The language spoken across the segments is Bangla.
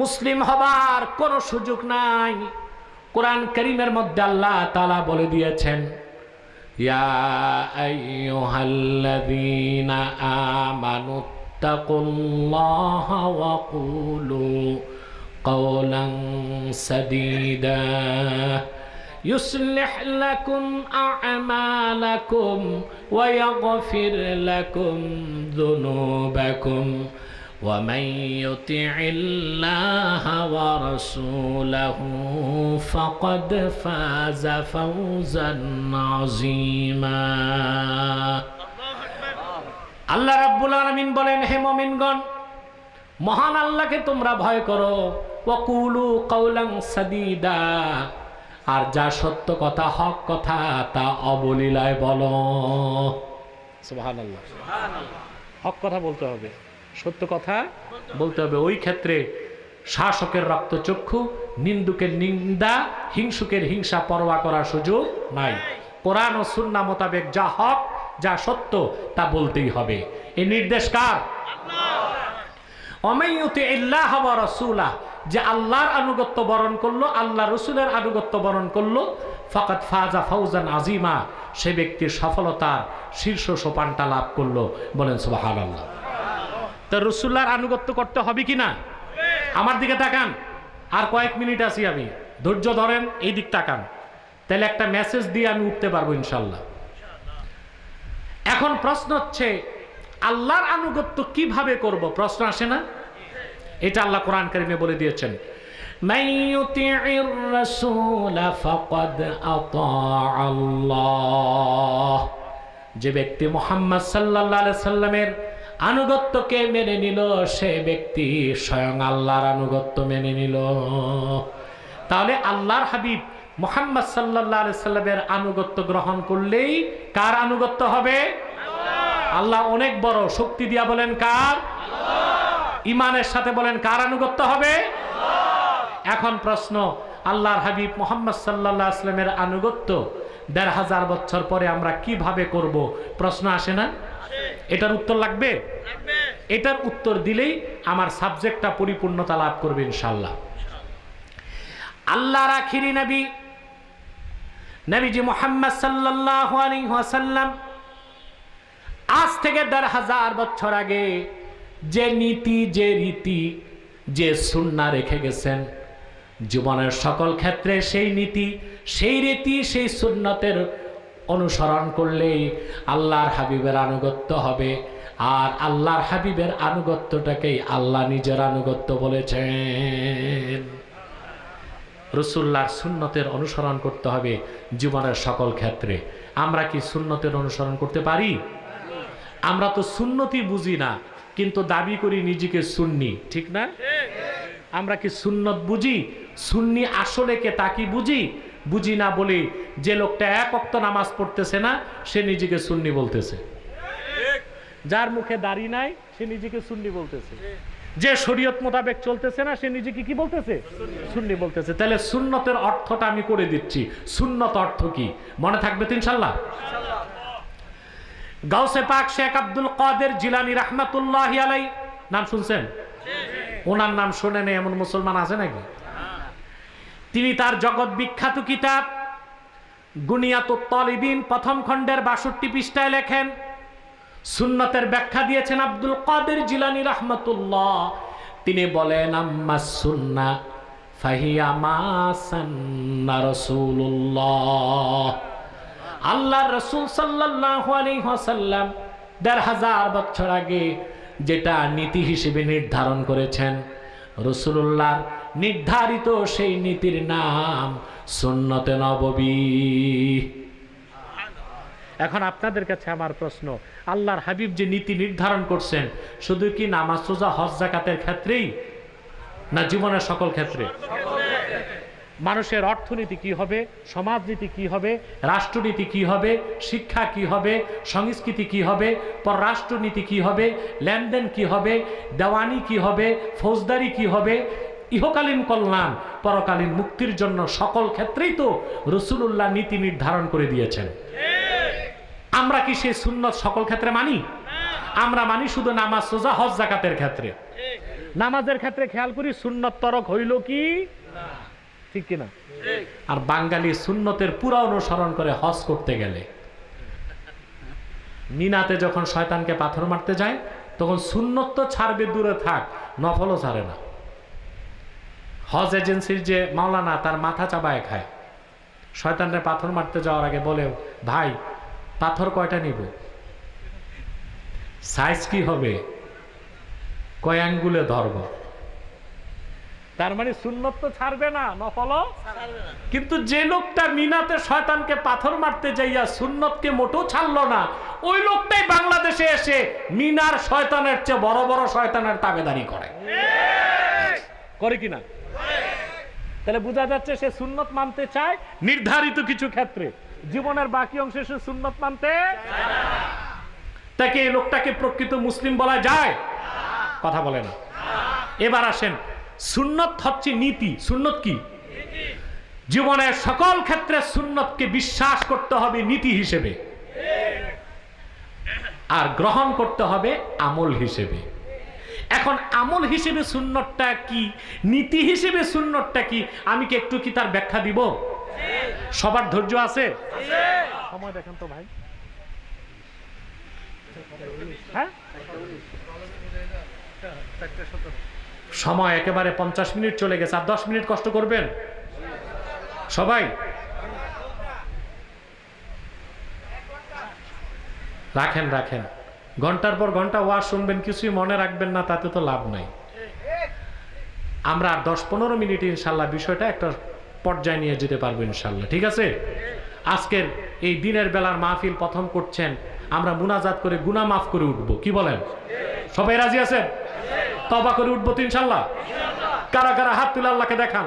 মুসলিম হবার কোনো সুযোগ নাই। কোরআন কারীমের মধ্যে আল্লাহ তাআলা বলে দিয়েছেন, ইয়া আইয়ুহাল্লাযীনা আমানুত্তাকুল্লাহা ওয়া কুলু قولا سديدا يصلح لكم أعمالكم ويغفر لكم ذنوبكم ومن يطع الله ورسوله فقد فاز فوزا عظيما আল্লাহ রাব্বুল আলামিন বলেন, হে মুমিনগণ, মহান আল্লাহকে তোমরা ভয় করো, ওয়াকুলু কাওলান সাদীদা, আর যা সত্য কথা, হক কথা, তা অবলীলায় বলো। সুবহানাল্লাহ, হক কথা বলতে হবে, সত্য কথা বলতে হবে। ওই ক্ষেত্রে শাসকের রক্তচক্ষু, নিন্দুকের নিন্দা, হিংসুকের হিংসা পরোয়া করার সুযোগ নাই। কোরআন ও সুন্নাহ মোতাবেক যা হক, যা সত্য, তা বলতেই হবে। এই নির্দেশ কার? যে আল্লাহর আনুগত্য বরণ করলো, আল্লাহ রসুলের আনুগত্য বরণ করলো, ফাকাদ ফাজা ফাউজান আজিমা, সে ব্যক্তির সফলতার শীর্ষ সোপানটা লাভ করলো। বলেন সুবহানাল্লাহ। তো রসুল্লাহর আনুগত্য করতে হবে কিনা? আমার দিকে তাকান, আর কয়েক মিনিট আছি আমি, ধৈর্য ধরেন, এই দিক তাকান, তাহলে একটা মেসেজ দিয়ে আমি উঠতে পারবো ইনশাল্লাহ। এখন প্রশ্ন হচ্ছে, আল্লাহর আনুগত্য কিভাবে করব? প্রশ্ন আসে না? এটা আল্লাহ কোরআন কারীমে বলে দিয়েছেন, মাইয়ুতি'ir রাসূল ফাকাদ আতা'আল্লাহ। যে ব্যক্তি মুহাম্মদ সাল্লাল্লাহু আলাইহি সাল্লামের আনুগত্যকে মেনে নিল, সে ব্যক্তি স্বয়ং আল্লাহর আনুগত্য মেনে নিল। তাহলে আল্লাহর হাবিব মুহাম্মদ সাল্লাল্লাহু আলাইহি সাল্লামের আনুগত্য গ্রহণ করলেই কার আনুগত্য হবে? আল্লাহ অনেক বড়, শক্তি দিয়া বলেন কার? ইমানের সাথে বলেন কার আনুগত্য হবে? এখন প্রশ্ন, আল্লাহর হাবিব মুহাম্মদ সাল্লাল্লাহু আলাইহি ওয়াসাল্লামের আনুগত্য ১৫০০ বছর পরে আমরা কিভাবে করব? প্রশ্ন আসে না? এটার উত্তর লাগবে? এটার উত্তর দিলেই আমার সাবজেক্টটা পরিপূর্ণতা লাভ করবে ইনশাআল্লাহ। আল্লাহর আখিরি নবী নবীজি মুহাম্মদ সাল্লাল্লাহু আলাইহি ওয়াসাল্লাম আজ থেকে ১৫০০ বছর আগে যে নীতি, যে রীতি, যে সুন্নাহ রেখে গেছেন, জীবনের সকল ক্ষেত্রে সেই নীতি, সেই রীতি, সেই সুন্নতের অনুসরণ করলেই আল্লাহর হাবিবের আনুগত্য হবে। আর আল্লাহর হাবিবের আনুগত্যটাকেই আল্লাহ নিজের আনুগত্য বলেছেন। রাসূলুল্লাহর সুন্নতের অনুসরণ করতে হবে জীবনের সকল ক্ষেত্রে। আমরা কি সুন্নতের অনুসরণ করতে পারি? আমরা তো সুন্নতি বুঝি না, কিন্তু দাবি করি নিজেকে সুন্নি, ঠিক না? আমরা কি সুন্নত বুঝি? সুন্নি আসলে কে, তা কি বুঝি? বুঝি না বলে যে লোকটা এক ওয়াক্ত নামাজ পড়তেছে না, সে নিজেকে সুন্নি বলতেছে। যার মুখে দাড়ি নাই, সে নিজেকে সুন্নি বলতেছে। যে শরীয়ত মোতাবেক চলতেছে না, সে নিজেকে কি বলতেছে? সুন্নি বলতেছে। তাহলে সুন্নতের অর্থটা আমি করে দিচ্ছি। সুন্নত অর্থ কি মনে থাকবে তো ইনশাআল্লাহ? গাউসে পাক শেখ আব্দুল কাদের জিলানী রাহমাতুল্লাহি আলাইহি, নাম শুনছেন? ওনার নাম শোনেন এমন মুসলমান আছে নাকি? তিনি তার জগৎ বিখ্যাত কিতাব গুনিয়াতুত তালিবিন প্রথম খণ্ডের ৬২ পৃষ্ঠায় লেখেন, সুন্নতের ব্যাখ্যা দিয়েছেন আব্দুল কাদের জিলানী রাহমাতুল্লাহ। তিনি বলেন, আম্মাস সুন্নাহ ফাহিয়া মা সান্না রাসূলুল্লাহ। আল্লাহর রাসূল সাল্লাল্লাহু আলাইহি ওয়াসাল্লাম ১৫০০ বছর আগে যেটা নীতি হিসেবে নির্ধারণ করেছেন, রাসূলুল্লাহর নির্ধারিত সেই নীতির নাম সুন্নতে নববী। এখন আপনাদের কাছে আমার প্রশ্ন, আল্লাহর হাবিব যে নীতি নির্ধারণ করছেন, শুধু কি নামাজ, রোজা, হজ, যাকাতের ক্ষেত্রেই, না জীবনের সকল ক্ষেত্রে? মানুষের অর্থনীতি কি হবে, সমাজনীতি কি হবে, রাষ্ট্রনীতি কি হবে, শিক্ষা কি হবে, সংস্কৃতি কি হবে, পররাষ্ট্রনীতি কি হবে, লেনদেন কি হবে, দেওয়ানি কি হবে, ফৌজদারি কি হবে, ইহকালীন কল্যাণ, পরকালীন মুক্তির জন্য সকল ক্ষেত্রেই তো রাসূলুল্লাহ নীতি নির্ধারণ করে দিয়েছেন। আমরা কি সেই সুন্নত সকল ক্ষেত্রে মানি? আমরা মানি শুধু নামাজ, রোজা, হজ, যাকাতের ক্ষেত্রে। নামাজের ক্ষেত্রে খেয়াল করি সুন্নত তরক হইল কি না, ঠিক কিনা? আর বাঙালি সুন্নতের পুরা অনুসরণ করে হজ করতে গেলে মিনাতে যখন শয়তানকে পাথর মারতে যায় তখন সুন্নত তো ছাড়বে, দূরে থাক, নফলও ছাড়ে না। হজ এজেন্সির যে মাওলানা তার মাথা চাবায় খায়। শয়তানরে পাথর মারতে যাওয়ার আগে বলে, ভাই পাথর কয়টা নিব, সাইজ কি হবে, কয় আঙ্গুলে ধরব। তার মানে সুন্নত তো ছাড়বে না, নফলও ছাড়বে না। কিন্তু যে লোকটা মিনাতে শয়তানকে পাথর মারতে যাইয়া সুন্নতকে মোটেও ছাড়লো না, ওই লোকটাই বাংলাদেশে এসে মিনার শয়তানের চেয়ে বড় বড় শয়তানের তাবেদারি করে, করে কিনা? তাহলে বোঝা যাচ্ছে সে সুন্নত মানতে চায় নির্ধারিত কিছু ক্ষেত্রে, জীবনের বাকি অংশে সে সুন্নত মানতে চায় না। তাকে এই লোকটাকে প্রকৃত মুসলিম বলা যায়? কথা বলে না। এবার আসেন, সুন্নত হচ্ছে নীতি। সুন্নত কি? জীবনের সকল ক্ষেত্রে সুন্নতকে বিশ্বাস করতে হবে নীতি হিসেবে, আর গ্রহণ করতে হবে আমল হিসেবে। এখন আমল হিসেবে সুন্নতটা কি, নীতি হিসেবে সুন্নতটা কি, আমি কি একটু কি তার ব্যাখ্যা দিব? সবার ধৈর্য আছে? সময় দেখেন তো ভাই। হ্যাঁ, সময় একেবারে 50 মিনিট চলে গেছে, আর 10 মিনিট কষ্ট করবেন সবাই। রাখেন রাখেন, ঘন্টার পর ঘন্টা ওয়াজ শুনবেন, কিছুই মনে রাখবেন না, তাতে তো লাভ নাই। আমরা আর 10-15 মিনিট ইনশাল্লাহ বিষয়টা একটা পর্যায়ে নিয়ে যেতে পারবো ইনশাল্লাহ, ঠিক আছে? আজকের এই দিনের বেলার মাহফিল প্রথম করছেন, আমরা মুনাজাত করে গুনাহ মাফ করে উঠবো, কি বলেন? সবাই রাজি আছেন? তওবা করে উঠবো তো ইনশাল্লাহ? কারা কারা হাত তুলে আল্লাহকে দেখান,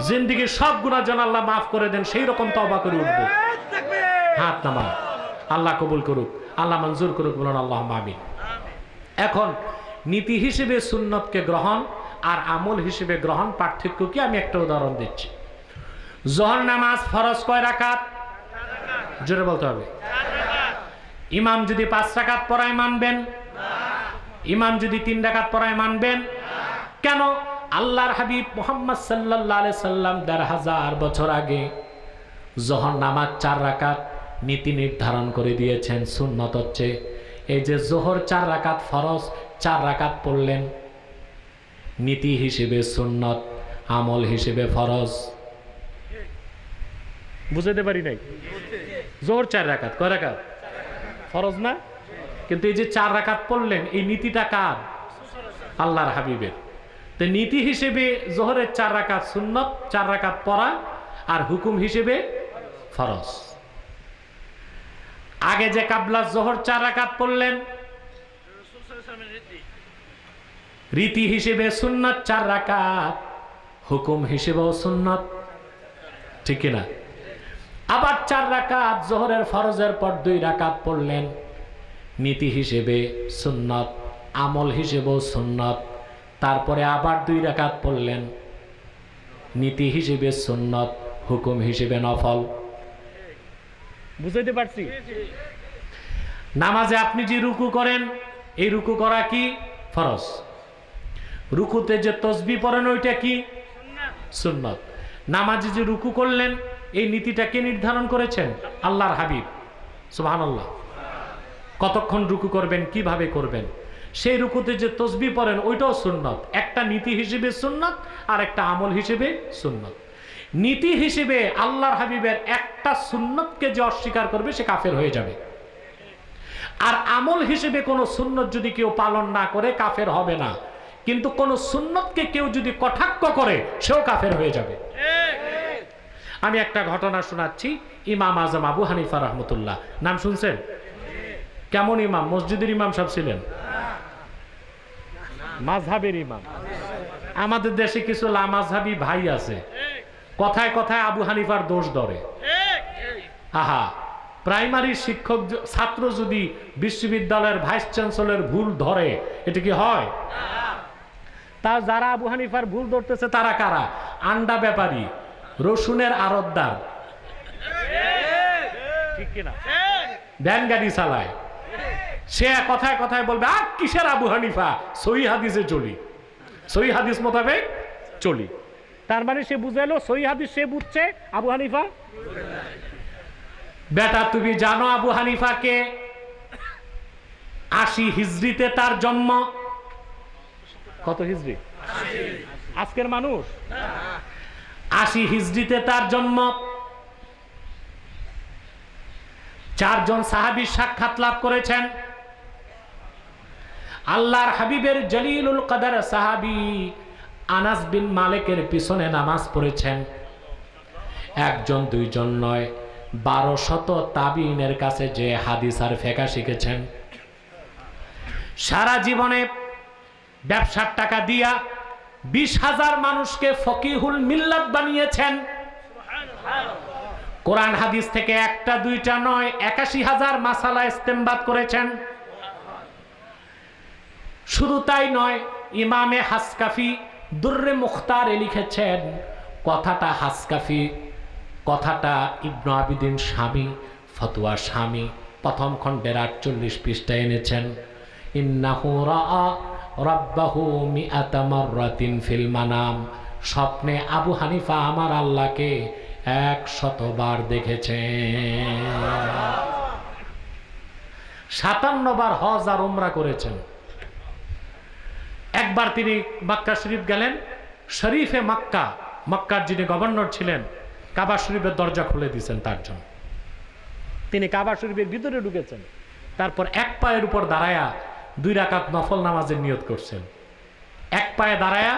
জিন্দেগীর সব গুনাহ যেন আল্লাহ মাফ করে দেন, সেই রকম তওবা করে উঠবো। হাত নামান, আল্লাহ কবুল করুক, আল্লাহ মঞ্জুর করুক, বলুন আল্লাহুম্মা আমিন। এখন নীতি হিসেবে সুন্নতকে গ্রহণ আর আমল হিসেবে গ্রহণ পার্থক্য কি, আমি একটা উদাহরণ দিচ্ছি। যোহর নামাজ ফরজ কয় রাকাত? জোরে বলতে হবে। ইমাম যদি 5 রাকাত পড়ায় মানবেন? ইমাম যদি 3 রাকাত পড়ায় মানবেন? কেন? আল্লাহর হাবিব মুহাম্মদ সাল্লাল্লাহু আলাইহি সাল্লাম 1500 বছর আগে যোহর নামাজ 4 রাকাত নীতি নির্ধারণ করে দিয়েছেন। সুন্নত হচ্ছে এই যে যোহর 4 রাকাত ফরজ, 4 রাকাত পড়লেন, নীতি হিসেবে সুন্নত, আমল হিসেবে ফরজ। বুঝাতে পারি নাই? যোহর 4 রাকাত, কয় রাকাত? ফরজ না? কিন্তু এই যে 4 রাকাত পড়লেন, এই নীতিটা কার? আল্লাহর হাবিবের। তো নীতি হিসেবে যোহরের 4 রাকাত সুন্নত, 4 রাকাত পড়া, আর হুকুম হিসেবে ফরজ। আগে যে কাবলা যোহর 4 রাকাত পড়লেন, রীতি হিসেবে সুন্নত 4 রাকাত, হুকুম হিসেবেও সুন্নত, ঠিক কিনা? আবার 4 রাকাত যোহরের ফরজের পর 2 রাকাত পড়লেন, নীতি হিসেবে সুন্নত, আমল হিসেবেও সুন্নত। তারপরে আবার 2 রাকাত পড়লেন, নীতি হিসেবে সুন্নত, হুকুম হিসেবে নফল। বুঝাইতে পারছি? নামাজে আপনি যে রুকু করেন, এই রুকু করা কি? ফরজ। রুকুতে যে তাসবিহ পড়েন, ওইটা কি? সুন্নত। নামাজে যে রুকু করলেন, এই নীতিটা কে নির্ধারণ করেছেন? আল্লাহর হাবিব। সুবহানাল্লাহ। কতক্ষণ রুকু করবেন, কিভাবে করবেন, সেই রুকুতে যে তাসবিহ পড়েন, ওইটাও সুন্নত। একটা নীতি হিসেবে সুন্নত, আর একটা আমল হিসেবে সুন্নত। নীতি হিসেবে আল্লাহর হাবিবের একটা সুন্নতকে যে অস্বীকার করবে, সে কাফের হয়ে যাবে। আর আমল হিসেবে কোনো সুন্নত যদি কেউ পালন না করে, কাফের হবে না। কিন্তু কোন সুন্নতকে কেউ যদি কটাক্ষ করে, সেও কাফের হয়ে যাবে। আমি একটা ঘটনা শোনাচ্ছি। ইমাম আজম আবু হানিফা রহমতুল্লাহ, নাম শুনছেন? কেমন ইমাম? মসজিদের ইমাম সাহেব ছিলেন? মাযহাবের ইমাম। আমাদের দেশে কিছু লামাযহাবী ভাই আছে, কথায় কথায় আবু হানিফার দোষ ধরে। আহা, প্রাইমারি শিক্ষক ছাত্র যদি বিশ্ববিদ্যালয়ের ভাইস চ্যান্সেলর ভুল ধরে, এটা কি হয়? তা যারা আবু হানিফার ভুল ধরতেছে তারা কারা? আন্ডা ব্যাপারী, রসুনের আড়তদার, ঠিক কিনা? ভ্যান গাড়ি চালায়। সে কথায় কথায় বলবে, কিসের আবু হানিফা, সহিহ হাদিসে চলি। সহি হাদিস মোতাবেক চলি। তার মানে সে বুঝাইলো সহি হাদিস সে বুঝছে, আবু হানিফা বেটা তুমি জানো আবু হানিফাকে 80 হিজরিতে তার জন্ম। কত হিজরি? আজকের মানুষ 80 হিজরিতে তার জন্ম। 4 জন সাহাবী সাক্ষাৎ লাভ করেছেন। আল্লাহর হাবিবের জলিলুল কদর সাহাবী আনাস বিন মালিকের পিছনে নামাজ পড়েছেন। 1 জন 2 জন নয়, 1200 তাবিনের কাছে যে হাদিস আর ফিকহ শিখেছেন। সারা জীবনে ব্যবসার টাকা দিয়া 20,000 মানুষকে ফকিহুল মিল্লাত বানিয়েছেন। কোরআন হাদিস থেকে 1টা 2টা নয়, 81,000 মাসালা ইস্তেমবাদ করেছেন। শুধু তাই নয়, ইমামে হাসকাফি দুররে মুখতারে লিখেছেন, কথাটা হাসকাফি, কথাটা ইবনে আবিদিন শামী, ফতোয়া শামী, প্রথম খণ্ডের 48 পৃষ্ঠায় এনেছেন। ইন্নাহু রাআ রাব্বাহু মিআতা মাররাতিন ফিল মানাম, স্বপ্নে আবু হানিফা আমার আল্লাহকে 100 বার দেখেছেন। 57 বার হজ আর উমরা করেছেন। একবার তিনি মক্কা শরীফ গেলেন। শরীফে মক্কা, মক্কার যিনি গভর্নর ছিলেন, কাবা শরীফের দরজা খুলে দিয়েছেন তার জন্য। তিনি কাবা শরীফের ভিতরে ঢুকেছেন। তারপর 1 পায়ের উপর দাঁড়ায়া 2 রাকাত নফল নামাজের নিয়ত করছেন। 1 পায়ে দাঁড়ায়া